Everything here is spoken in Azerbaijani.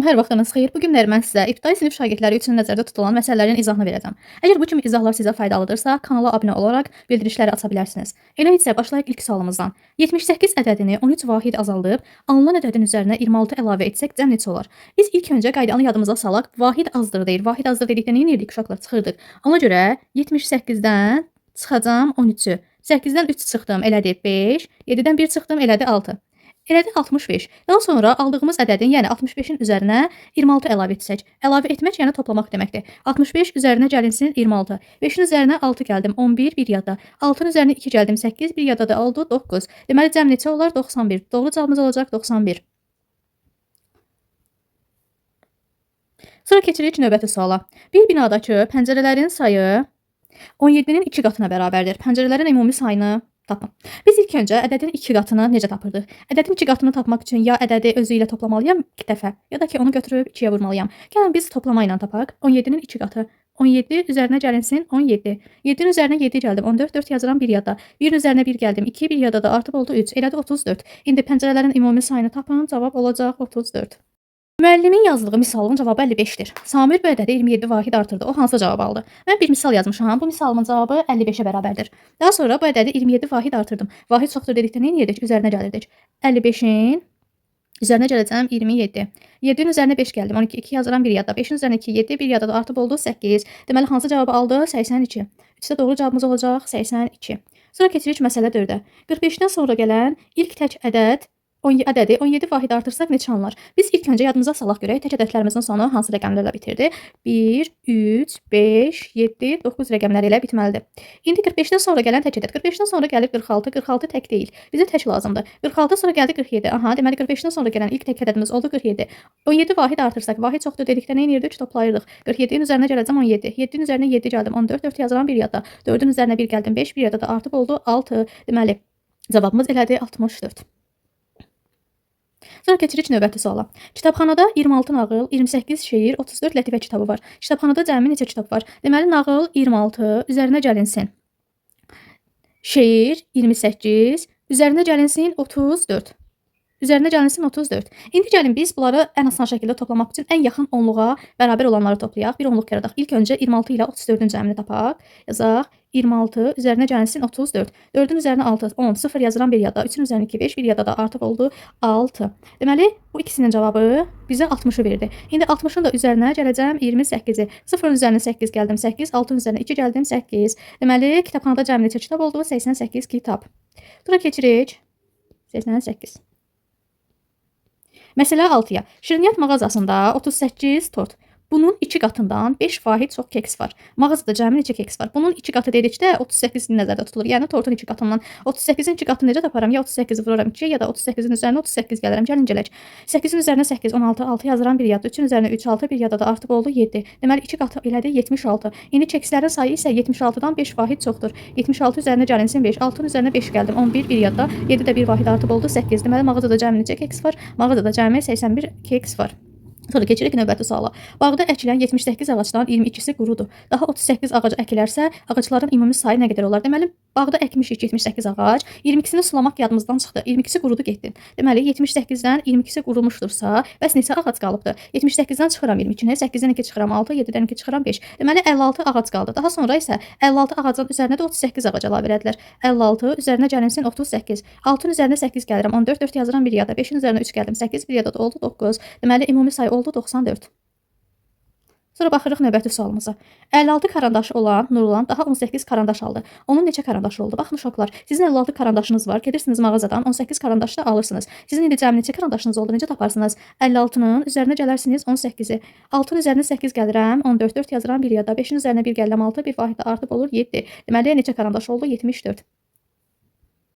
Hər vaxtınız xeyir. Bu günlər mən sizə ibtidai sinif şagirdləri üçün nəzərdə tutulan məsələlərin izahını verəcəm. Əgər bu kimi izahlar sizə faydalıdırsa, kanala abunə olaraq bildirişləri aça bilərsiniz. Elə isə başlayaq ilk sualımızdan. 78 ədədini 13 vahid azaldıb, alınan ədədin üzərinə 26 əlavə etsək cəm neçə olar? Biz ilk öncə qaydanı yadımıza salaq. Vahid azdır deyir. Vahid azdır dedikdə nə edirdik uşaqlar? Çıxırdıq. Ona görə 78-dən çıxacam 13-ü. 8-dən 3 çıxdım, elədi 5. 7-dən 1 çıxdım, elədi 6. Elədi 65. Daha sonra aldığımız ədədin, yəni 65-in üzərinə 26 əlavə etsək. Əlavə etmək, yəni toplamaq deməkdir. 65 üzərinə gəlinsin 26. 5-in üzərinə 6 gəldim, 11, bir yadda. 6-nın üzərinə 2 gəldim, 8, bir yadda da oldu 9. Deməli, cəm neçə olar? 91. Doğru cavabımız olacaq 91. Sonra keçirik növbəti suala. Bir binadakı pəncərələrin sayı 17-nin 2 qatına bərabərdir. Pəncərələrin ümumi sayını tapın. Biz ilk öncə ədədin 2 qatını necə tapırdıq? Ədədin 2 qatını tapmaq üçün ya ədədi özü ilə toplamalıyam 2 dəfə, ya da ki onu götürüb 2-yə vurmalıyam. Gəlin biz toplama ilə tapaq. 17-nin 2 qatı. 17 üzərinə gəlinsin 17. 7-nin üzərinə 7 gəldim. 14, 4 yazıram bir yada. 1-in üzərinə 1 gəldim. 2, bir yada da artıb oldu 3. Elədi 34. İndi pəncərələrin ümumi sayını tapın. Cavab olacaq 34. Müəllimin yazdığı misalın cavabı 55-dir. Samir bu ədədi 27 vahid artırdı. O hansı cavab aldı? Mən bir misal yazmışam. Bu misalımın cavabı 55-ə bərabərdir. Daha sonra bu ədədi 27 vahid artırdım. Vahid çoxdur dedikdə nə edirdik? Üzərinə gəlirdik. 55-in üzərinə gələcəm 27. 7-nin üzərinə 5 gəldim. 12, 2 yazıram bir yadda. 5-in üzərinə 2, 7, bir yadda da artıb oldu 8. Deməli, hansı cavabı aldı? 82. 3-də doğru cavabımız olacaq 82. Sonra keçirik məsələ 4-ə. 45-dən sonra gələn ilk tək ədəd ədədi 17 vahid artırsaq neçə alınır? Biz ilk öncə yadımıza salaq görək tək ədədlərimizin sonu hansı rəqəmlərlə bitirdi? 1, 3, 5, 7, 9 rəqəmləri ilə bitməlidir. İndi 45-dən sonra gələn tək ədəd. 45-dən sonra gəlir 46. 46 tək deyil. Bizə tək lazımdır. 46 sonra gəldi 47. Aha, deməli 45-dən sonra gələn ilk tək ədədimiz oldu 47. 17 vahid artırsaq, vahid çoxdur dedikdə nə edirdik? Toplayırdıq. 47-nin üzərinə gələcəm 17. 7-nin üzərinə 7 gəldim. 14, 4 yazıram bir yadda. 4-ün üzərinə 1 gəldim. 5, bir yadda da artıb oldu 6. Deməli, cavabımız elədi 64. Sonra keçirik növbəti suala. Kitabxanada 26 nağıl, 28 şeir, 34 lətifə kitabı var. Kitabxanada cəmi neçə kitab var? Deməli, nağıl 26, üzərinə gəlinsin. Şeir 28, üzərinə gəlinsin 34. Üzərinə gəlinsin 34. İndi gəlin biz bunları ən asan şəkildə toplamaq üçün ən yaxın onluğa bərabər olanları toplayaq. Bir onluq yaradaq. İlk öncə 26 ilə 34-ün cəmini tapaq. Yazaq. 26 üzərinə gəlinsin 34. 4-ün üzərinə 6, 10, 0 yazıram bir yada. 3-ün üzərinə 2, 5, bir yada da artıq oldu 6. Deməli, bu ikisinin cavabı bizə 60-ı verdi. İndi 60-ın da üzərinə gələcəm 28-i. 0-ın üzərinə 8 gəldim 8, 6-ın üzərinə 2 gəldim 8. Deməli, kitabxanada cəmi neçə kitab oldu? 88 kitab. Sonra keçirik 88. Məsələ 6-ya. Şirniyyat mağazasında 38 tort. Bunun 2 qatından 5 vahid çox keks var. Mağazada cəmi neçə keks var? Bunun 2 qatı dedikdə 38 nəzərdə tutulur. Yəni tortun 2 qatından 38-in 2 qatını necə taparam? Ya 38-i vururam 2, ya da 38-in üzərinə 38 gəlirəm. Gəlin gələk. 8-in üzərinə 8, 16, 6 yazıram bir yadda. 3-ün üzərinə 3, 6, bir yadda da artıb oldu 7. Deməli 2 qatı elədi 76. İndi kekslərin sayı isə 76-dan 5 vahid çoxdur. 76 üzərinə gəlinsin 5, 6-nın üzərinə 5 gəldim. 11, bir yadda. 7 də 1 vahid artıb oldu 8. Deməli mağazada cəmi neçə keks var? Mağazada cəmi 81 keks var. Sonra keçirik növbəti suala. Bağda əkilən 78 ağacdan 22-si qurudur. Daha 38 ağac əkilərsə, ağacların ümumi sayı nə qədər olar? Deməli, bağda əkmişik 78 ağac, 22-sini sulamaq yadımızdan çıxdı. 22-si qurudu getdi. Deməli, 78-dən 22-si qurumuşdursa, bəs neçə ağac qalıbdı? 78-dən çıxıram 22-ni, 8-dən 2 çıxıram 6, 7-dən 2 çıxıram 5. Deməli, 56 ağac qaldı. Daha sonra isə 56 ağacın üzərinə də 38 ağac əlavə elədilər. 56 üzərinə gəlinsin 38. 6-nın üzərinə 8 gəlirəm, 14, 4 yazıram bir yada. 5-in üzərinə 3 gəldim, 8, bir yada da oldu 9. Deməli, ümumi sayı oldu 94. Sonra baxırıq növbəti sualımıza. 56 karandaşı olan Nurlan daha 18 karandaş aldı. Onun neçə karandaşı oldu? Baxın uşaqlar, sizin 56 karandaşınız var. Gedirsiniz mağazadan 18 karandaş da alırsınız. Sizin indi cəmi neçə karandaşınız oldu? Necə taparsınız? 56-nın üzərinə gələrsiniz 18-i. 6-nın üzərinə 8 gəlirəm, 14, 4 yazıram bir yada. 5-in üzərinə 1 gəlirəm 6, bir vahid artıb olur 7. Deməli, neçə karandaş oldu? 74.